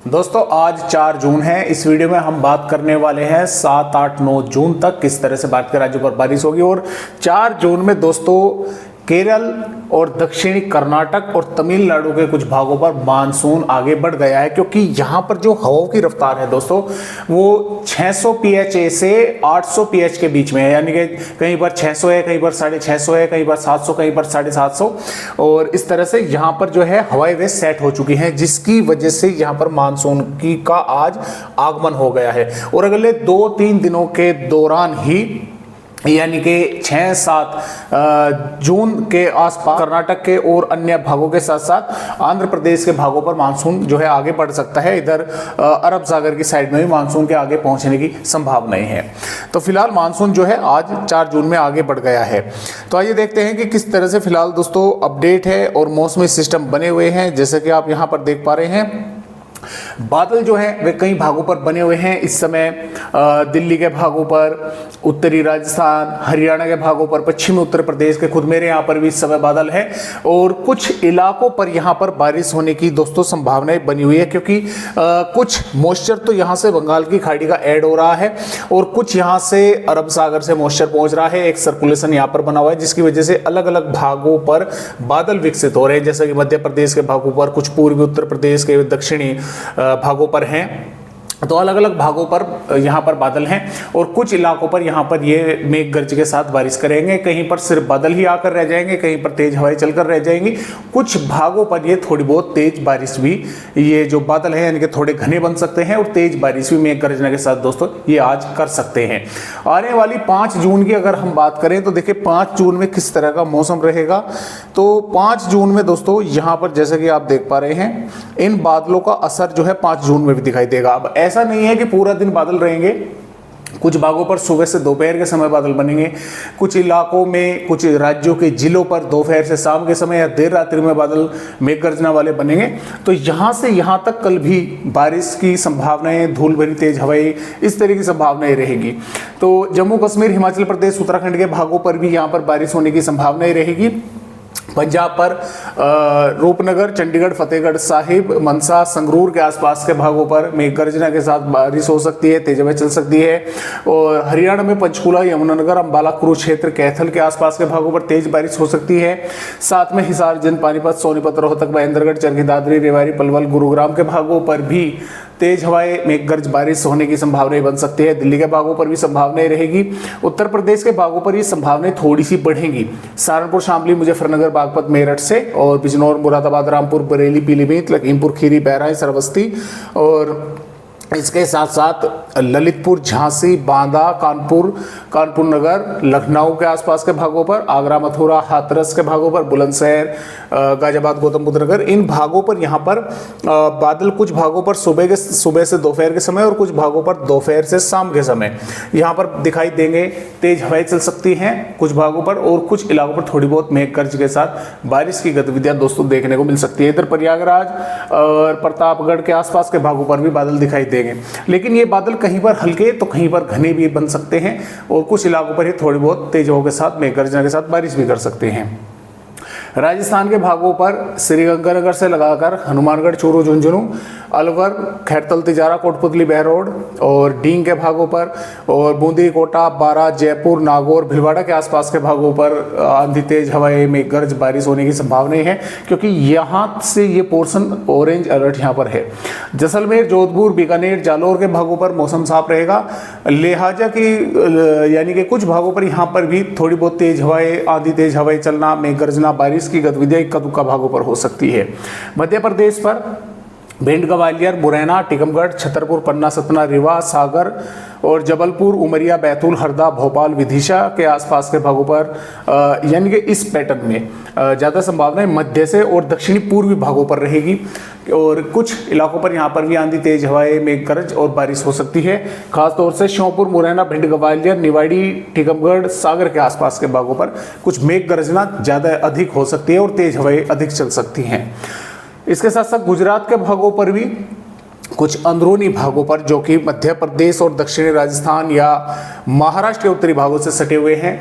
दोस्तों आज 4 जून है। इस वीडियो में हम बात करने वाले हैं 7, 8, 9 जून तक किस तरह से भारत के राज्यों पर बारिश होगी। और 4 जून में दोस्तों केरल और दक्षिणी कर्नाटक और तमिलनाडु के कुछ भागों पर मानसून आगे बढ़ गया है, क्योंकि यहाँ पर जो हवाओं की रफ्तार है दोस्तों वो 600 pha से 800 ph के बीच में है। यानी कि कहीं पर 600 है, कहीं पर 650 है, कहीं पर 700, कहीं पर 750। और इस तरह से यहाँ पर जो है हवाएं वे सेट हो चुकी हैं, जिसकी वजह से यहाँ पर मानसून की का आज आगमन हो गया है। और अगले 2-3 दिनों के दौरान ही यानी कि 6-7 जून के आसपास कर्नाटक के और अन्य भागों के साथ साथ आंध्र प्रदेश के भागों पर मानसून जो है आगे बढ़ सकता है। इधर अरब सागर की साइड में भी मानसून के आगे पहुंचने की संभावनाएं हैं। तो फिलहाल मानसून जो है आज 4 जून में आगे बढ़ गया है। तो आइए देखते हैं कि किस तरह से फिलहाल दोस्तों अपडेट है और मौसमी सिस्टम बने हुए हैं। जैसे कि आप यहाँ पर देख पा रहे हैं, बादल जो है वे कई भागों पर बने हुए हैं इस समय। दिल्ली के भागों पर, उत्तरी राजस्थान, हरियाणा के भागों पर, पश्चिमी उत्तर प्रदेश के, खुद मेरे यहाँ पर भी इस समय बादल है। और कुछ इलाकों पर यहाँ पर बारिश होने की दोस्तों संभावनाएं बनी हुई है, क्योंकि कुछ मॉइस्चर तो यहाँ से बंगाल की खाड़ी का ऐड हो रहा है और कुछ यहाँ से अरब सागर से मॉइस्चर पहुंच रहा है। एक सर्कुलेशन यहाँ पर बना हुआ है, जिसकी वजह से अलग अलग भागों पर बादल विकसित हो रहे हैं। जैसे कि मध्य प्रदेश के भागों पर, कुछ पूर्वी उत्तर प्रदेश के, दक्षिणी भागों पर हैं। तो अलग अलग भागों पर यहाँ पर बादल हैं और कुछ इलाकों पर यहाँ पर ये मेघ गर्ज के साथ बारिश करेंगे। कहीं पर सिर्फ बादल ही आकर रह जाएंगे, कहीं पर तेज हवाएं चलकर रह जाएंगी। कुछ भागों पर ये थोड़ी बहुत तेज बारिश भी, ये जो बादल है यानी कि थोड़े घने बन सकते हैं और तेज बारिश भी मेघ गर्जना के साथ दोस्तों ये आज कर सकते हैं। आने वाली 5 जून की अगर हम बात करें तो देखिए 5 जून में किस तरह का मौसम रहेगा। तो 5 जून में दोस्तों यहाँ पर जैसे कि आप देख पा रहे हैं, इन बादलों का असर जो है 5 जून में भी दिखाई देगा। अब ऐसा नहीं है कि पूरा दिन बादल रहेंगे, कुछ भागों पर सुबह से दोपहर के समय बादल बनेंगे, कुछ इलाकों में, कुछ राज्यों के जिलों पर दोपहर से शाम के समय या देर रात्रि में बादल मेघ गर्जना वाले बनेंगे। तो यहाँ से यहाँ तक कल भी बारिश की संभावनाएं, धूल भरी तेज हवाएं, इस तरह की संभावनाएं रहेगी। तो जम्मू कश्मीर, हिमाचल प्रदेश, उत्तराखंड के भागों पर भी यहाँ पर बारिश होने की संभावनाएं रहेगी। पंजाब पर रूपनगर, चंडीगढ़, फतेहगढ़ साहिब, मनसा, संगरूर के आसपास के भागों पर मेघ गर्जना के साथ बारिश हो सकती है, तेज हवाएं चल सकती है। और हरियाणा में पंचकूला, यमुनानगर, अंबाला, कुरुक्षेत्र, कैथल के आसपास के भागों पर तेज बारिश हो सकती है। साथ में हिसार, जिंद, पानीपत, सोनीपत, रोहतक, महेंद्रगढ़, चरखी दादरी, रेवाड़ी, पलवल, गुरुग्राम के भागों पर भी तेज हवाएं, मेघ गर्ज बारिश होने की संभावनाएं बन सकती है। दिल्ली के भागों पर भी संभावनाएं रहेगी। उत्तर प्रदेश के भागों पर ये संभावनाएं थोड़ी सी बढ़ेंगी। सहारनपुर, शामली, मुजफ्फरनगर, बागपत, मेरठ से, और बिजनौर, मुरादाबाद, रामपुर, बरेली, पीलीभीत, लखीमपुर खीरी, बहराइच, श्रावस्ती, और इसके साथ साथ ललितपुर, झांसी, बांदा, कानपुर नगर, लखनऊ के आसपास के भागों पर, आगरा, मथुरा, हाथरस के भागों पर, बुलंदशहर, गाजियाबाद, गौतम बुद्ध नगर, इन भागों पर यहाँ पर बादल कुछ भागों पर सुबह से दोपहर के समय और कुछ भागों पर दोपहर से शाम के समय यहाँ पर दिखाई देंगे। तेज हवाएं चल सकती हैं कुछ भागों पर और कुछ इलाकों पर थोड़ी बहुत मेघ गर्ज के साथ बारिश की गतिविधियां दोस्तों देखने को मिल सकती है। इधर प्रयागराज और प्रतापगढ़ के आसपास के भागों पर भी बादल दिखाई देंगे, लेकिन ये बादल कहीं पर हल्के तो कहीं पर घने भी बन सकते हैं और कुछ इलाकों पर ये थोड़ी बहुत तेज हवाओं के साथ, मेघ गर्जना के साथ बारिश भी कर सकते हैं। राजस्थान के भागों पर श्रीगंगानगर से लगाकर हनुमानगढ़, चूरू, झुंझुनू, अलवर, खैरतल, तिजारा, कोटपुतली, बहरोड और डींग के भागों पर, और बूंदी, कोटा, बारा, जयपुर, नागौर, भीलवाड़ा के आसपास के भागों पर आंधी, तेज हवाएं, मेघ गर्ज बारिश होने की संभावनाएं हैं, क्योंकि यहाँ से ये पोर्शन ऑरेंज अलर्ट यहाँ पर है। जैसलमेर, जोधपुर, बीकानेर, जालौर के भागों पर मौसम साफ रहेगा। लिहाजा की यानी कि कुछ भागों पर यहाँ पर भी थोड़ी बहुत तेज हवाएं, आंधी, तेज हवाएं चलना, मेघ गर्जना, बारिश की गतिविधियां इक्का दुक्का भागों पर हो सकती है। मध्य प्रदेश पर भिंड, ग्वालियर, मुरैना, टीकमगढ़, छतरपुर, पन्ना, सतना, रीवा, सागर और जबलपुर, उमरिया, बैतूल, हरदा, भोपाल, विदिशा के आसपास के भागों पर यानी कि इस पैटर्न में ज़्यादा संभावनाएं मध्य से और दक्षिणी पूर्वी भागों पर रहेगी। और कुछ इलाकों पर यहाँ पर भी आंधी, तेज हवाएं, मेघ गर्ज और बारिश हो सकती है। खासतौर से श्योपुर, मुरैना, भिंड, ग्वालियर, निवाड़ी, टीकमगढ़, सागर के आसपास के भागों पर कुछ मेघ गर्जना ज़्यादा अधिक हो सकती है और तेज हवाएं अधिक चल सकती हैं। इसके साथ साथ गुजरात के भागों पर भी, कुछ अंदरूनी भागों पर जो कि मध्य प्रदेश और दक्षिणी राजस्थान या महाराष्ट्र के उत्तरी भागों से सटे हुए हैं,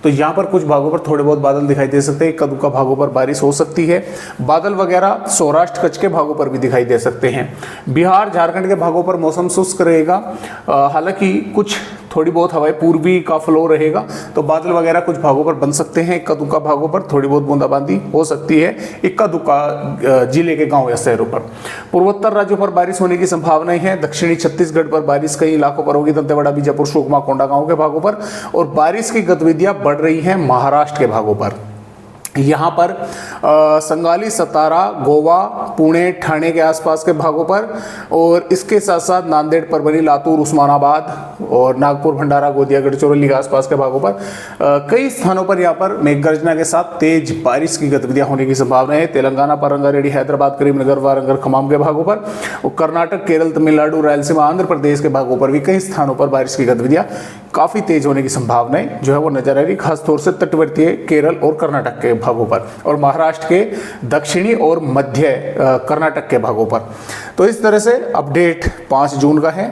तो यहाँ पर कुछ भागों पर थोड़े बहुत बादल दिखाई दे सकते हैं, इक्का दुक्का भागों पर बारिश हो सकती है। बादल वगैरह सौराष्ट्र कच्छ के भागों पर भी दिखाई दे सकते हैं। बिहार झारखंड के भागों पर मौसम शुष्क रहेगा, हालांकि कुछ थोड़ी बहुत हवाएं पूर्वी का फ्लो रहेगा, तो बादल वगैरह कुछ भागों पर बन सकते हैं। इक्का दुक्का भागों पर थोड़ी बहुत बूंदाबांदी हो सकती है, इक्का दुक्का जिले के गांव या शहरों पर। पूर्वोत्तर राज्यों पर बारिश होने की संभावनाएं हैं। दक्षिणी छत्तीसगढ़ पर बारिश कई इलाकों पर होगी, दंतेवाड़ा, बीजापुर, सुकमा, कोंडागांव के भागों पर। और बारिश की गतिविधियां बढ़ रही हैं महाराष्ट्र के भागों पर। यहाँ पर संगाली, सतारा, गोवा, पुणे, ठाणे के आसपास के भागों पर, और इसके साथ साथ नांदेड़, परभनी, लातूर, उस्मानाबाद और नागपुर, भंडारा, गोंदिया, गढ़चिरौली के आसपास के भागों पर कई स्थानों पर यहाँ पर मेघगर्जना के साथ तेज बारिश की गतिविधियां होने की संभावना है। तेलंगाना पर रंगारेड्डी, हैदराबाद, करीमनगर, वारंगल, खम्मम के भागों पर, और कर्नाटक, केरल, तमिलनाडु, रायलसीमा, आंध्र प्रदेश के भागों पर भी कई स्थानों पर बारिश की गतिविधियां काफी तेज होने की संभावनाएं जो है वो नजर आ रही, खासतौर से तटवर्तीय केरल और कर्नाटक के भागों पर, और महाराष्ट्र के दक्षिणी और मध्य कर्नाटक के भागों पर। तो इस तरह से अपडेट 5 जून का है।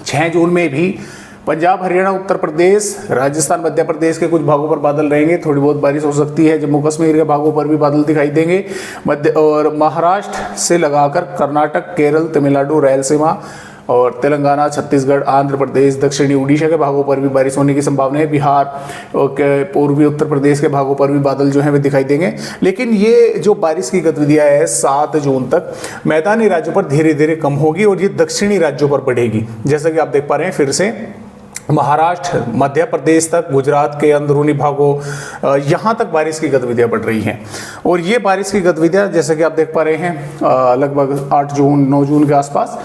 6 जून में भी पंजाब, हरियाणा, उत्तर प्रदेश, राजस्थान, मध्य प्रदेश के कुछ भागों पर बादल रहेंगे, थोड़ी बहुत बारिश हो सकती है। जम्मू कश्मीर के भागों पर भी बादल दिखाई देंगे। मध्य और महाराष्ट्र से लगाकर कर्नाटक, केरल, तमिलनाडु, रायलसीमा और तेलंगाना, छत्तीसगढ़, आंध्र प्रदेश, दक्षिणी उड़ीसा के भागों पर भी बारिश होने की संभावना है। बिहार के पूर्वी उत्तर प्रदेश के भागों पर भी बादल जो है वे दिखाई देंगे। लेकिन ये जो बारिश की गतिविधियां है 7 जून तक मैदानी राज्यों पर धीरे धीरे कम होगी और ये दक्षिणी राज्यों पर बढ़ेगी। जैसा कि आप देख पा रहे हैं, फिर से महाराष्ट्र, मध्य प्रदेश तक, गुजरात के अंदरूनी भागों, यहाँ तक बारिश की गतिविधियां बढ़ रही हैं। और ये बारिश की गतिविधियां जैसे कि आप देख पा रहे हैं लगभग 8 जून 9 जून के आसपास,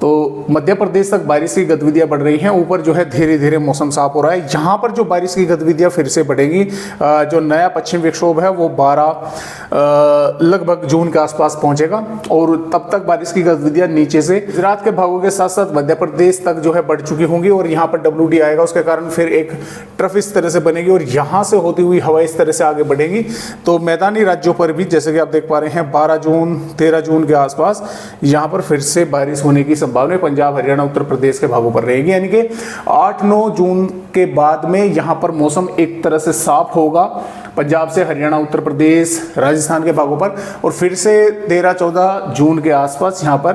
तो मध्य प्रदेश तक बारिश की गतिविधियां बढ़ रही हैं। ऊपर जो है धीरे धीरे मौसम साफ हो रहा है। यहाँ पर जो बारिश की गतिविधियां फिर से बढ़ेंगी, जो नया पश्चिम विक्षोभ है वो 12 लगभग जून के आसपास पहुंचेगा, और तब तक बारिश की गतिविधियां नीचे से गुजरात के भागों के साथ साथ मध्य प्रदेश तक जो है बढ़ चुकी होंगी, और यहाँ पर WD आएगा, उसके कारण फिर एक ट्रफ इस तरह से बनेगी और यहाँ से होती हुई हवा इस तरह से आगे बढ़ेगी। तो मैदानी राज्यों पर भी जैसे कि आप देख पा रहे हैं 12 जून 13 जून के आसपास यहाँ पर फिर से बारिश होने की संभावना पंजाब, हरियाणा, उत्तर प्रदेश के भागों पर रहेगी। यानी कि 8-9 जून के बाद में यहां पर मौसम एक तरह से साफ होगा पंजाब से हरियाणा, उत्तर प्रदेश, राजस्थान के भागों पर, और फिर से 13-14 जून के आसपास यहां पर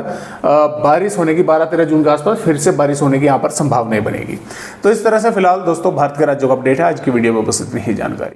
बारिश होने की 12-13 जून के आसपास फिर से बारिश होने की यहां पर संभावनाएं बनेगी। तो इस तरह से फिलहाल दोस्तों भारत के राज्यों का अपडेट है। आज की वीडियो में बस इतनी ही जानकारी।